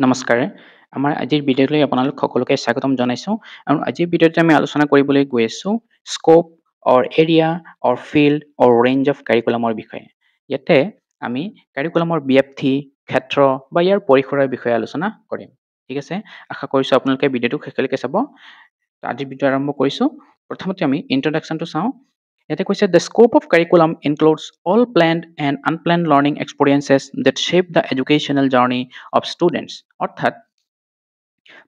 নমস্কাৰ। আমাৰ আজিৰ ভিডিঅ'লৈ আপোনালোক সকলোকে স্বাগতম জনাইছোঁ আৰু আজিৰ ভিডিঅ'তে আমি আলোচনা কৰিবলৈ গৈ আছোঁ scope or area or field or range of কাৰিকুলামৰ বিষয়ে। ইয়াতে আমি কাৰিকুলামৰ ব্যাপ্তি, ক্ষেত্ৰ বা ইয়াৰ পৰিসৰৰ বিষয়ে আলোচনা কৰিম। ঠিক আছে? আশা কৰিছোঁ আপোনালোকে ভিডিঅ'টো শেষলৈকে চাব। আজিৰ ভিডিঅ' আৰম্ভ কৰিছোঁ। প্ৰথমতে আমি ইন্ট্ৰডাকশ্যনটো চাওঁ। ইয়াতে কৈছে the scope of curriculum includes all planned and unplanned learning experiences that shape the educational journey of students. অৰ্থাৎ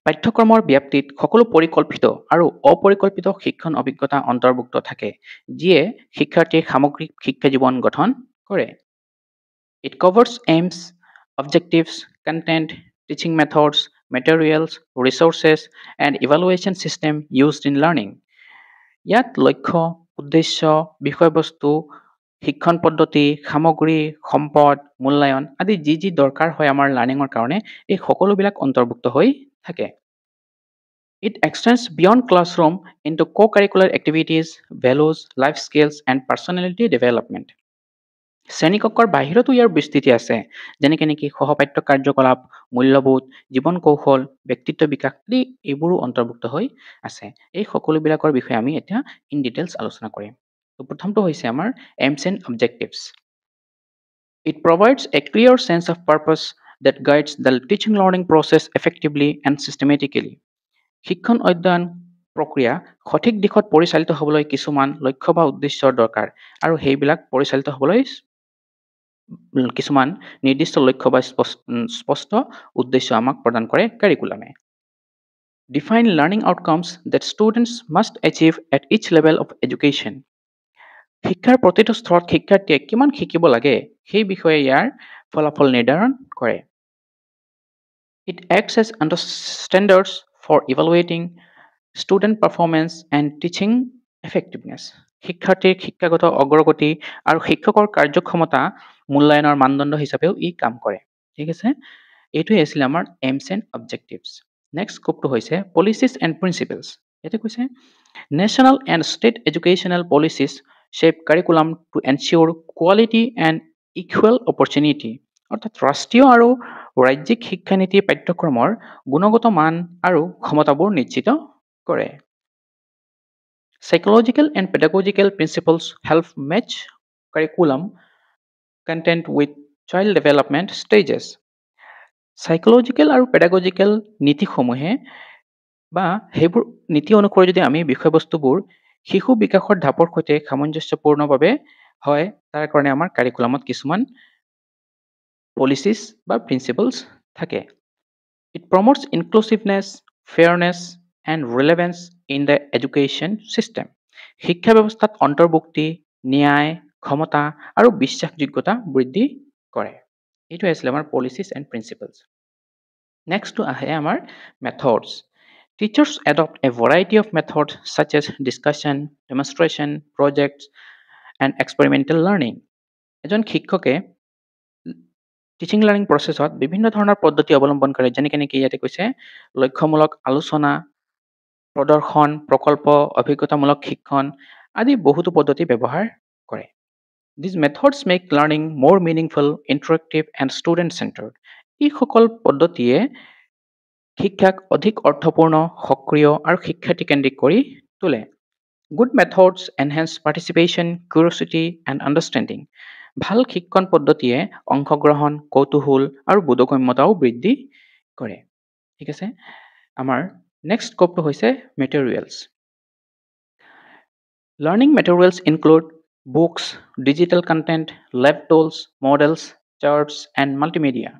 পাঠ্যক্ৰমৰ ব্যাপ্তিত সকলো পৰিকল্পিত আৰু অপৰিকল্পিত শিক্ষণ অভিজ্ঞতা অন্তৰ্ভুক্ত থাকে, যিয়ে শিক্ষাৰ্থীৰ সামগ্ৰিক শিক্ষা জীৱন গঠন কৰে। It covers aims, objectives, content, teaching methods, materials, resources, and evaluation system used in learning. ইয়াত লক্ষ্য, উদ্দেশ্য, বিষয়বস্তু, শিক্ষণ পদ্ধতি, সামগ্ৰী, সম্পদ, মূল্যায়ন আদি যি দৰকাৰ হয় আমাৰ লাৰ্ণিঙৰ কাৰণে এই সকলোবিলাক অন্তৰ্ভুক্ত হৈ থাকে। It extends beyond classroom into co-curricular activities, values, life skills, and personality development. শ্ৰেণীকক্ষৰ বাহিৰতো ইয়াৰ বিস্তৃতি আছে, যেনেকৈ নেকি সহপাঠ্য কাৰ্যকলাপ, মূল্যবোধ, জীৱন কৌশল, ব্যক্তিত্ব বিকাশ আদি এইবোৰো অন্তৰ্ভুক্ত হৈ আছে। এই সকলোবিলাকৰ বিষয়ে আমি এতিয়া ইন ডিটেইলছ আলোচনা কৰিম। প্ৰথমটো হৈছে আমাৰ aims and objectives. It provides a clear sense of purpose that guides the teaching learning process effectively and systematically. শিক্ষণ অধ্যয়ন প্ৰক্ৰিয়া সঠিক দিশত পৰিচালিত হ'বলৈ কিছুমান লক্ষ্য বা উদ্দেশ্যৰ দৰকাৰ আৰু সেইবিলাক পৰিচালিত হ'বলৈ কিছুমান নিৰ্দিষ্ট লক্ষ্য বা স্পষ্ট উদ্দেশ্য আমাক প্ৰদান কৰে কাৰিকুলামে। Define learning outcomes that students must achieve at each level of education. শিক্ষাৰ প্ৰতিটো স্তৰত শিক্ষাৰ্থীয়ে কিমান শিকিব লাগে সেই বিষয়ে ইয়াৰ ফলাফল নিৰ্ধাৰণ কৰে। It acts as standards for evaluating student performance and teaching effectiveness. শিক্ষাৰ্থীৰ শিক্ষাগত অগ্ৰগতি আৰু শিক্ষকৰ কাৰ্যক্ষমতা মূল্যায়নৰ মানদণ্ড হিচাপেও ই কাম কৰে। ঠিক আছে? এইটোৱে আছিল আমাৰ aims and objectives. নেক্সট স্কোপটো হৈছে policies and principles. ইয়াতে কৈছে national and state educational policies shape curriculum to ensure quality and equal opportunity. অৰ্থাৎ ৰাষ্ট্ৰীয় আৰু ৰাজ্যিক শিক্ষানীতি পাঠ্যক্ৰমৰ গুণগত মান আৰু ক্ষমতাবোৰ নিশ্চিত কৰে। Psychological and pedagogical principles help match curriculum content with child development stages. Psychological আৰু pedagogical নীতিসমূহে বা সেইবোৰ নীতি অনুসৰি যদি আমি বিষয়বস্তুবোৰ শিশু বিকাশৰ ধাপৰ সৈতে সামঞ্জস্যপূৰ্ণভাৱে হয়, তাৰ কাৰণে আমাৰ কাৰিকুলামত কিছুমান পলিচিছ বা প্ৰিন্সিপলছ থাকে। It promotes inclusiveness, fairness, and relevance in the education system. শিক্ষা ব্যৱস্থাত অন্তৰ্ভুক্তি, ন্যায়, ক্ষমতা আৰু বিশ্বাসযোগ্যতা বৃদ্ধি কৰে। এইটো আছিল আমাৰ পলিচিছ এণ্ড প্ৰিন্সিপলছ। নেক্সটটো আহে আমাৰ methods. Teachers adopt a variety of methods such as discussion, demonstration, projects, and experimental learning. এজন শিক্ষকে টিচিং লাৰ্ণিং প্ৰচেছত বিভিন্ন ধৰণৰ পদ্ধতি অৱলম্বন কৰে, যেনেকৈ নেকি ইয়াতে কৈছে লক্ষ্যমূলক আলোচনা, প্ৰদৰ্শন, প্ৰকল্প, অভিজ্ঞতামূলক শিক্ষণ আদি বহুতো পদ্ধতি ব্যৱহাৰ কৰে। These methods make learning more meaningful, interactive, and student-centered. এই সকল পদ্ধতিয়ে শিক্ষাক অধিক অৰ্থপূৰ্ণ, সক্ৰিয় আৰু শিক্ষাৰ্থীকেন্দ্ৰিক কৰি তোলে। Good methods enhance participation, curiosity, and understanding. ভাল শিক্ষণ পদ্ধতিয়ে অংশগ্ৰহণ, কৌতূহল আৰু বোধগম্যতাও বৃদ্ধি কৰে। ঠিক আছে? আমাৰ নেক্সট স্কোপটো হৈছে materials. Learning materials include books, digital content, lab tools, models, charts, and multimedia.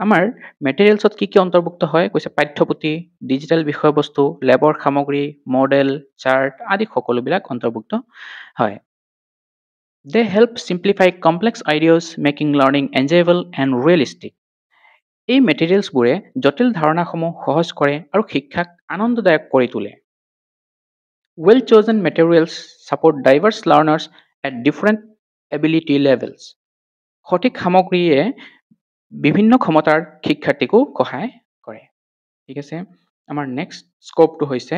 আমাৰ মেটেৰিয়েলছত কি অন্তৰ্ভুক্ত হয় কৈছে পাঠ্যপুথি, ডিজিটেল বিষয়বস্তু, লেবৰ সামগ্ৰী, মডেল, চাৰ্ট আদি সকলোবিলাক অন্তৰ্ভুক্ত হয়। They help simplify complex ideas, making learning enjoyable and realistic. এই মেটেৰিয়েলছবোৰে জটিল ধাৰণাসমূহ সহজ কৰে আৰু শিক্ষাক আনন্দদায়ক কৰি তোলে। Well-chosen materials support diverse learners at different ability levels. সঠিক সামগ্ৰীয়ে বিভিন্ন ক্ষমতাৰ শিক্ষাৰ্থীকো সহায় কৰে। ঠিক আছে? আমাৰ নেক্সট স্কোপটো হৈছে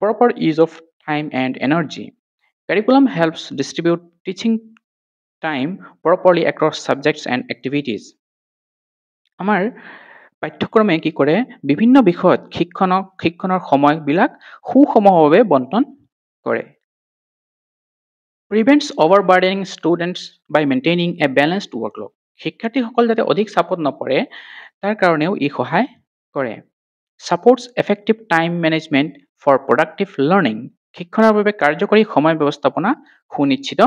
proper use of time and energy. Curriculum helps distribute teaching time properly across subjects and activities. আমাৰ পাঠ্যক্ৰমে কি কৰে বিভিন্ন বিষয়ত শিক্ষণৰ সময়বিলাক সুসমভাৱে বণ্টন কৰে। Prevents overburdening students by maintaining a balanced workload. শিক্ষাৰ্থীসকল যাতে অধিক চাপত নপৰে তাৰ কাৰণেও ই সহায় কৰে। Supports effective time management for productive learning. শিক্ষণৰ বাবে কাৰ্যকৰী সময় ব্যৱস্থাপনা সুনিশ্চিত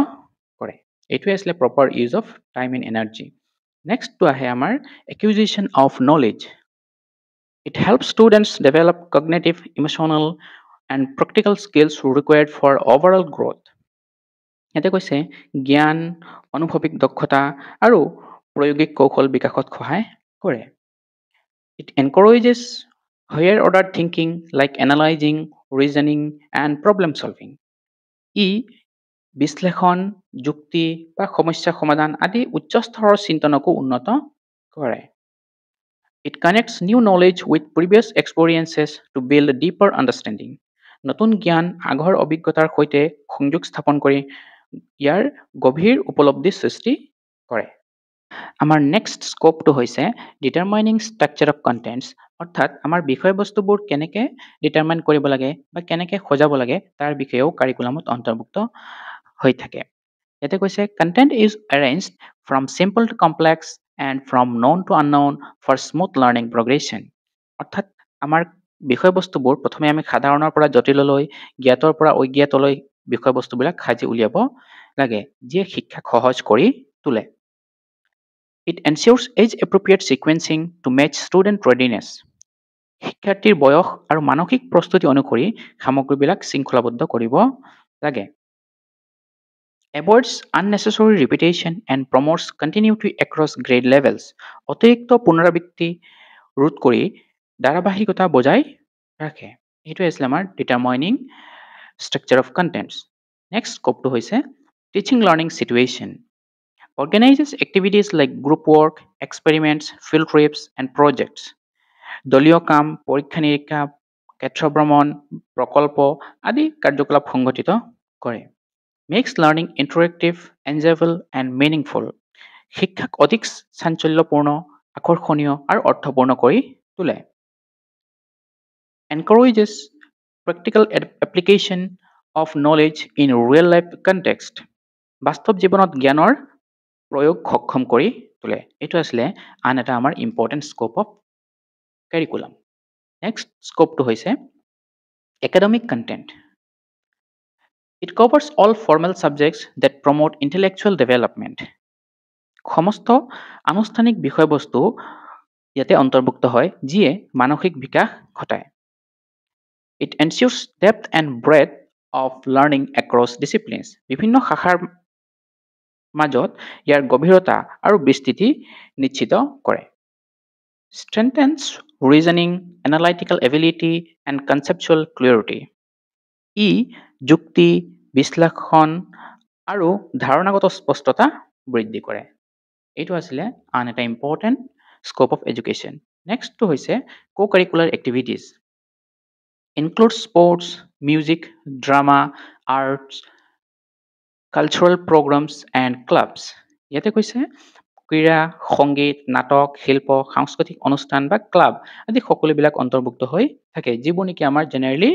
কৰে। এইটোৱে আছিলে proper use of time and energy. Next to আহে আমাৰ acquisition of knowledge. It helps students develop cognitive, emotional, and practical skills required for overall growth. ইয়াতে কৈছে জ্ঞান, অনুভৱিক দক্ষতা আৰু প্ৰায়োগিক কৌশল বিকাশত সহায় কৰে। It encourages higher order thinking like analyzing, reasoning, and problem solving. ই বিশ্লেষণ, যুক্তি বা সমস্যা সমাধান আদি উচ্চ স্তৰৰ চিন্তনকো উন্নত কৰে। It connects new knowledge with previous experiences to build a deeper understanding. নতুন জ্ঞান আগৰ অভিজ্ঞতাৰ সৈতে সংযোগ স্থাপন কৰি ইয়াৰ গভীৰ উপলব্ধি সৃষ্টি কৰে। আমাৰ নেক্সট স্কোপটো হৈছে ডিটাৰমাইনিং ষ্ট্ৰাকচাৰ অফ কণ্টেণ্টছ, অৰ্থাৎ আমাৰ বিষয়বস্তুবোৰ কেনেকৈ ডিটাৰমাইন কৰিব লাগে বা কেনেকৈ সজাব লাগে তাৰ বিষয়েও কাৰিকুলামত অন্তৰ্ভুক্ত হৈ থাকে। ইয়াতে কৈছে content is arranged from simple to complex and from known to unknown for smooth learning progression. অৰ্থাৎ আমাৰ বিষয়বস্তুবোৰ প্ৰথমে আমি সাধাৰণৰ পৰা জটিললৈ, জ্ঞাতৰ পৰা অজ্ঞাতলৈ বিষয়বস্তুবিলাক সাজি উলিয়াব লাগে, যিয়ে শিক্ষাক সহজ কৰি তোলে। It ensures age-appropriate sequencing to match student readiness. শিক্ষাৰ্থীৰ বয়স আৰু মানসিক প্ৰস্তুতি অনুসৰি সামগ্ৰীবিলাক শৃংখলাবদ্ধ কৰিব লাগে। Avoids unnecessary repetition and promotes continuity across grade levels. অতিৰিক্ত পুনৰাবৃত্তি ৰোধ কৰি ধাৰাবাহিকতা বজাই ৰাখে। এইটো আছিলে আমাৰ ডিটাৰমাইনিং ষ্ট্ৰাকচাৰ অফ কণ্টেণ্টছ। নেক্সট স্কোপটো হৈছে teaching learning situation. Organizes activities like group work, experiments, field trips, and projects. দলীয় কাম, পৰীক্ষা নিৰীক্ষা, ক্ষেত্ৰ ভ্ৰমণ, প্ৰকল্প আদি কাৰ্যকলাপ সংগঠিত কৰে। Makes learning interactive, enjoyable, and meaningful. শিক্ষাক অধিক চাঞ্চল্যপূৰ্ণ, আকৰ্ষণীয় আৰু অৰ্থপূৰ্ণ কৰি তোলে। Encourages practical application of knowledge in real life context. বাস্তৱ জীৱনত জ্ঞানৰ প্ৰয়োগ সক্ষম কৰি তোলে। এইটো আছিলে আন এটা আমাৰ important scope of curriculum. Next স্কোপটো হৈছে academic content. It covers all formal subjects that promote intellectual development. সমস্ত আনুষ্ঠানিক বিষয়বস্তু ইয়াতে অন্তৰ্ভুক্ত হয় যিয়ে মানসিক বিকাশ ঘটায়। It ensures depth and breadth of learning across disciplines. বিভিন্ন শাখাৰ মাজত ইয়াৰ গভীৰতা আৰু বিস্তৃতি নিশ্চিত কৰে। Strengthens reasoning, analytical ability, and conceptual clarity. ই যুক্তি, বিশ্লেষণ আৰু ধাৰণাগত স্পষ্টতা বৃদ্ধি কৰে। এইটো আছিলে আন এটা ইম্পৰ্টেণ্ট স্কোপ অফ এডুকেশ্যন। নেক্সটটো হৈছে co-curricular activities. Includes sports, music, drama, arts, cultural programs, and clubs. ইয়াতে কৈছে ক্ৰীড়া, সংগীত, নাটক, শিল্প, সাংস্কৃতিক অনুষ্ঠান বা ক্লাব আদি সকলোবিলাক অন্তৰ্ভুক্ত হৈ থাকে, যিবোৰ নেকি আমাৰ জেনেৰেলি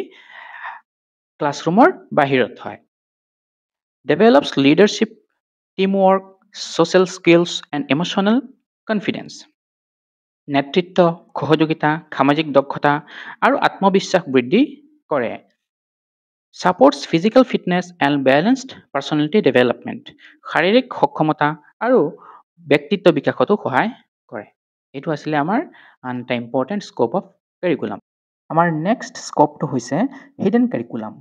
ক্লাছৰুমৰ বাহিৰত হয়। Develops leadership, teamwork, social skills, and emotional confidence. নেতৃত্ব, সহযোগিতা, সামাজিক দক্ষতা আৰু আত্মবিশ্বাস বৃদ্ধি কৰে। Supports physical fitness and balanced personality development. শাৰীৰিক সক্ষমতা আৰু ব্যক্তিত্ব বিকাশতো সহায় কৰে। এইটো আছিলে আমাৰ আন এটা ইম্পৰ্টেণ্ট স্কোপ অফ কাৰিকুলাম। আমাৰ নেক্সট স্কোপটো হৈছে হিডেন কাৰিকুলাম।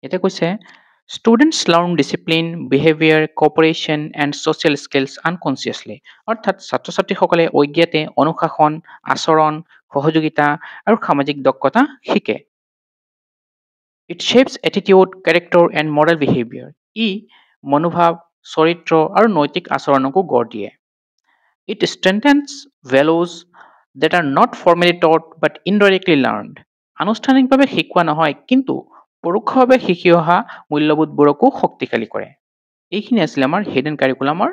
ইয়াতে কৈছে students learn discipline, behaviour, cooperation and social skills unconsciously. অৰ্থাৎ ছাত্ৰ ছাত্ৰীসকলে অজ্ঞাতে অনুশাসন, আচৰণ, সহযোগিতা আৰু সামাজিক দক্ষতা শিকে। It shapes attitude, character, and moral behavior. ই মনোভাৱ, চৰিত্ৰ আৰু নৈতিক আচৰণকো গঢ় দিয়ে। It strengthens values that are not formally taught but indirectly learned. আনুষ্ঠানিকভাৱে শিকোৱা নহয়, কিন্তু পৰোক্ষভাৱে শিকি অহা মূল্যবোধবোৰকো শক্তিশালী কৰে। এইখিনি আছিলে আমাৰ হিডেন কাৰিকুলামৰ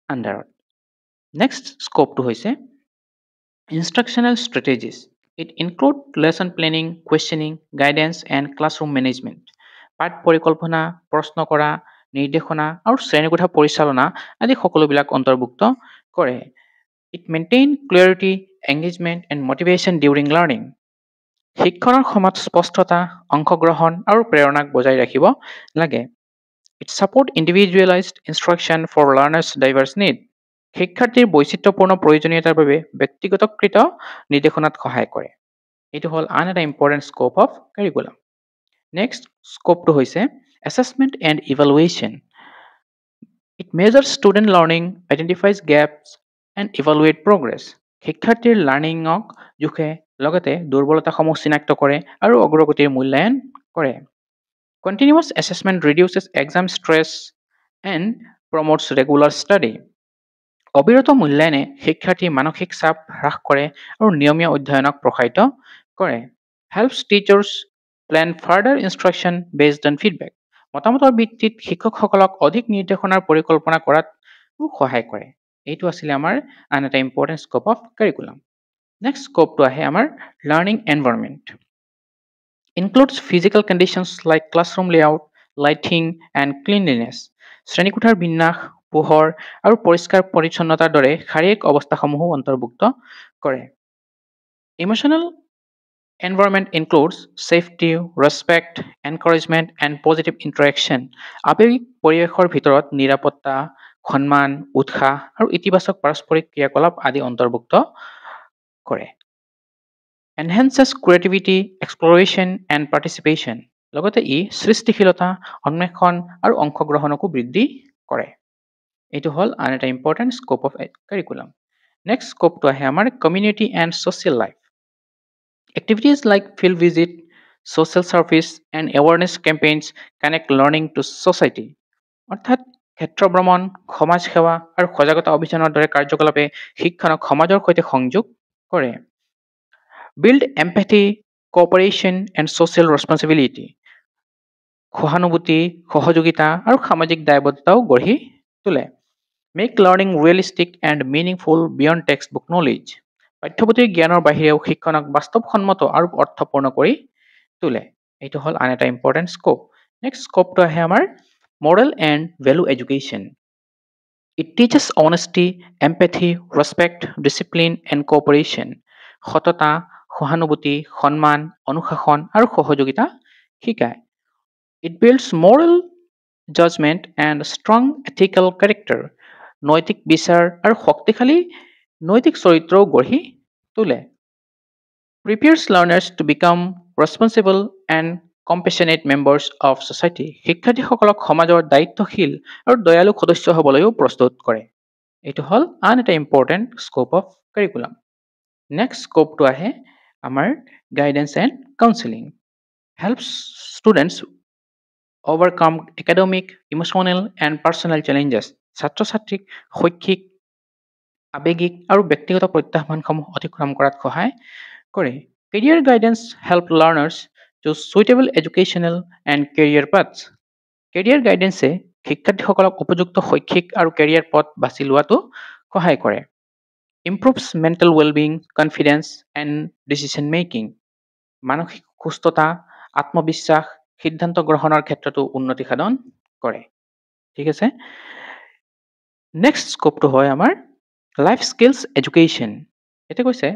আণ্ডাৰত। নেক্সট স্কোপটো হৈছে Instructional strategies. It include lesson planning, questioning, guidance, and classroom management. পাঠ পৰিকল্পনা, প্ৰশ্ন কৰা, নিৰ্দেশনা আৰু শ্ৰেণীকোঠা পৰিচালনা আদি সকলোবিলাক অন্তৰ্ভুক্ত কৰে। It maintain clarity, engagement, and motivation during learning. শিক্ষণৰ সময়ত স্পষ্টতা, অংশগ্ৰহণ আৰু প্ৰেৰণাক বজাই ৰাখিব লাগে। It support individualized instruction for learners' diverse need. শিক্ষাৰ্থীৰ বৈচিত্ৰ্যপূৰ্ণ প্ৰয়োজনীয়তাৰ বাবে ব্যক্তিগতকৃত নিৰ্দেশনাত সহায় কৰে। এইটো হ'ল আন এটা important scope of curriculum. Next স্কোপটো হৈছে assessment and evaluation. It measures student learning, identifies gaps, and evaluate progress. শিক্ষাৰ্থীৰ লাৰ্ণিঙক জোখে লগতে দুৰ্বলতাসমূহ চিনাক্ত কৰে আৰু অগ্ৰগতিৰ মূল্যায়ন কৰে। Continuous assessment reduces exam stress and promotes regular study. অবিৰত মূল্যায়নে শিক্ষাৰ্থীৰ মানসিক চাপ হ্ৰাস কৰে আৰু নিয়মীয়া অধ্যয়নক প্ৰসাৰিত কৰে। Helps teachers plan further instruction based on feedback. মতামতৰ ভিত্তিত শিক্ষকসকলক অধিক নিৰ্দেশনাৰ পৰিকল্পনা কৰাত সহায় কৰে। এইটো আছিলে আমাৰ আন এটা important scope of curriculum. Next স্কোপটো আহে আমাৰ learning environment. Includes physical conditions like classroom layout, lighting, and cleanliness. শ্ৰেণীকোঠাৰ বিন্যাস, পোহৰ আৰু পৰিষ্কাৰ পৰিচ্ছন্নতাৰ দৰে শাৰীৰিক অৱস্থাসমূহো অন্তৰ্ভুক্ত কৰে। Emotional environment includes safety, respect, encouragement, and positive interaction. আৱেগিক পৰিৱেশৰ ভিতৰত নিৰাপত্তা, সন্মান, উৎসাহ আৰু ইতিবাচক পাৰস্পৰিক ক্ৰিয়াকলাপ আদি অন্তৰ্ভুক্ত কৰে। Enhances creativity, exploration, and participation. লগতে ই সৃষ্টিশীলতা, অন্বেষণ আৰু অংশগ্ৰহণকো বৃদ্ধি কৰে। এইটো হ'ল আন এটা important scope of curriculum. Next স্কোপটো আহে আমাৰ community and social life. Activities like field visit, social service, and awareness campaigns connect learning to society. অৰ্থাৎ ক্ষেত্ৰ ভ্ৰমণ, সমাজ সেৱা আৰু সজাগতা অভিযানৰ দৰে কাৰ্যকলাপে শিক্ষণক সমাজৰ সৈতে সংযোগ কৰে। Build empathy, cooperation, and social responsibility. সহানুভূতি, সহযোগিতা আৰু সামাজিক দায়বদ্ধতাও গঢ়ি তোলে। Make learning realistic and meaningful beyond textbook knowledge. পাঠ্যপুথিৰ জ্ঞানৰ বাহিৰেও শিক্ষণক বাস্তৱসন্মত আৰু অৰ্থপূৰ্ণ কৰি তোলে। এইটো হ'ল আন এটা ইম্পৰ্টেণ্ট স্কোপ। নেক্সট স্কোপটো আহে আমাৰ moral and value education. It teaches honesty, empathy, respect, discipline, and cooperation. সততা, সহানুভূতি, সন্মান, অনুশাসন আৰু সহযোগিতা শিকায়। It builds moral judgment and strong ethical character. নৈতিক বিচাৰ আৰু শক্তিশালী নৈতিক চৰিত্ৰও গঢ়ি তোলে। Prepares learners to become responsible and compassionate members of society. শিক্ষাৰ্থীসকলক সমাজৰ দায়িত্বশীল আৰু দয়ালু সদস্য হ'বলৈও প্ৰস্তুত কৰে। এইটো হ'ল আন এটা important scope of curriculum. Next স্কোপটো আহে আমাৰ guidance and counselling. Helps students overcome academic, emotional, and personal challenges. ছাত্ৰ ছাত্ৰীক শৈক্ষিক, আৱেগিক আৰু ব্যক্তিগত প্ৰত্যাহ্বানসমূহ অতিক্ৰম কৰাত সহায় কৰে। Career guidance help learners choose suitable educational and career paths. Career guidance শিক্ষাৰ্থীসকলক উপযুক্ত শৈক্ষিক আৰু কেৰিয়াৰ পথ বাছি লোৱাটো সহায় কৰে। Improves mental well-being, confidence, and decision making. মানসিক সুস্থতা, আত্মবিশ্বাস, সিদ্ধান্ত গ্ৰহণৰ ক্ষেত্ৰতো উন্নতি সাধন কৰে। ঠিক আছে। নেক্সট স্কোপটো হয় আমাৰ লাইফ স্কিলছ এডুকেশ্যন। এতিয়া কৈছে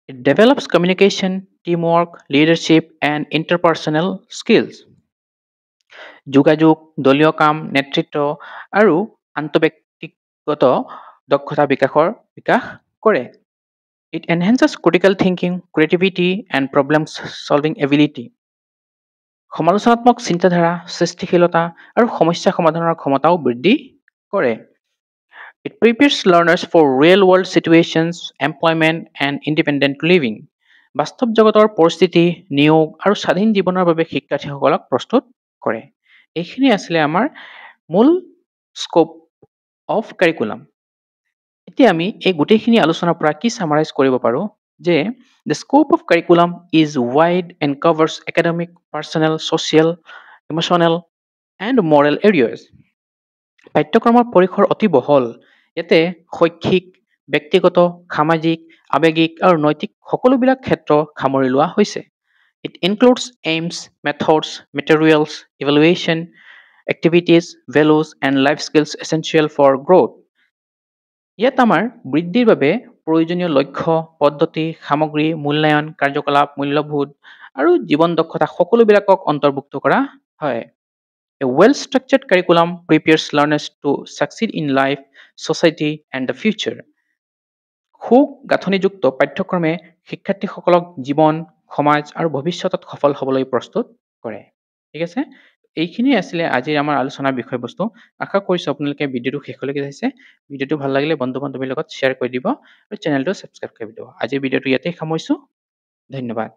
it develops communication, teamwork, leadership, and interpersonal skills. যোগাযোগ, দলীয় কাম, নেতৃত্ব আৰু আন্তঃব্যক্তিগত দক্ষতা বিকাশ কৰে। It enhances critical thinking, creativity, and problem solving ability. সমালোচনাত্মক চিন্তাধাৰা, সৃষ্টিশীলতা আৰু সমস্যা সমাধানৰ ক্ষমতাও বৃদ্ধি কৰে। It prepares learners for real-world situations, employment, and independent living. বাস্তৱ জগতৰ পৰিস্থিতি, নিয়োগ আৰু স্বাধীন জীৱনৰ বাবে শিক্ষাৰ্থীসকলক প্ৰস্তুত কৰে। এইখিনি আছিলে আমাৰ মূল স্কোপ অফ কাৰিকুলাম। এতিয়া আমি এই গোটেইখিনি আলোচনাৰ পৰা কি সামাৰাইজ কৰিব পাৰোঁ যে the scope of curriculum is wide and covers academic, personal, social, emotional, and moral areas. পাঠ্যক্ৰমৰ পৰিসৰ অতি বহল। ইয়াতে শৈক্ষিক, ব্যক্তিগত, সামাজিক আৱেগিক আৰু নৈতিক সকলোবিলাক ক্ষেত্ৰ সামৰি লোৱা হৈছে। It includes aims, methods, materials, evaluation, activities, values, and life skills essential for growth. ইয়াত আমাৰ বৃদ্ধিৰ বাবে প্ৰয়োজনীয় লক্ষ্য, পদ্ধতি, সামগ্ৰী, মূল্যায়ন, কাৰ্যকলাপ, মূল্যবোধ আৰু জীৱন দক্ষতা সকলোবিলাকক অন্তৰ্ভুক্ত কৰা হয়। A well-structured curriculum prepares learners to succeed in life, society, and the future. সুগাঁথনিযুক্ত পাঠ্যক্ৰমে শিক্ষাৰ্থীসকলক জীৱন, সমাজ আৰু ভৱিষ্যতত সফল হ'বলৈ প্ৰস্তুত কৰে। ঠিক আছে? এইখিনিয়ে আছিলে আজিৰ আমাৰ আলোচনাৰ বিষয়বস্তু। আশা কৰিছোঁ আপোনালোকে ভিডিঅ'টো শেষলৈকে চাইছে। ভিডিঅ'টো ভাল লাগিলে বন্ধু-বান্ধৱীৰ লগত শ্বেয়াৰ কৰি দিব আৰু চেনেলটো ছাবস্ক্ৰাইব কৰি দিব। আজিৰ ভিডিঅ'টো ইয়াতেই সামৰিছোঁ। ধন্যবাদ।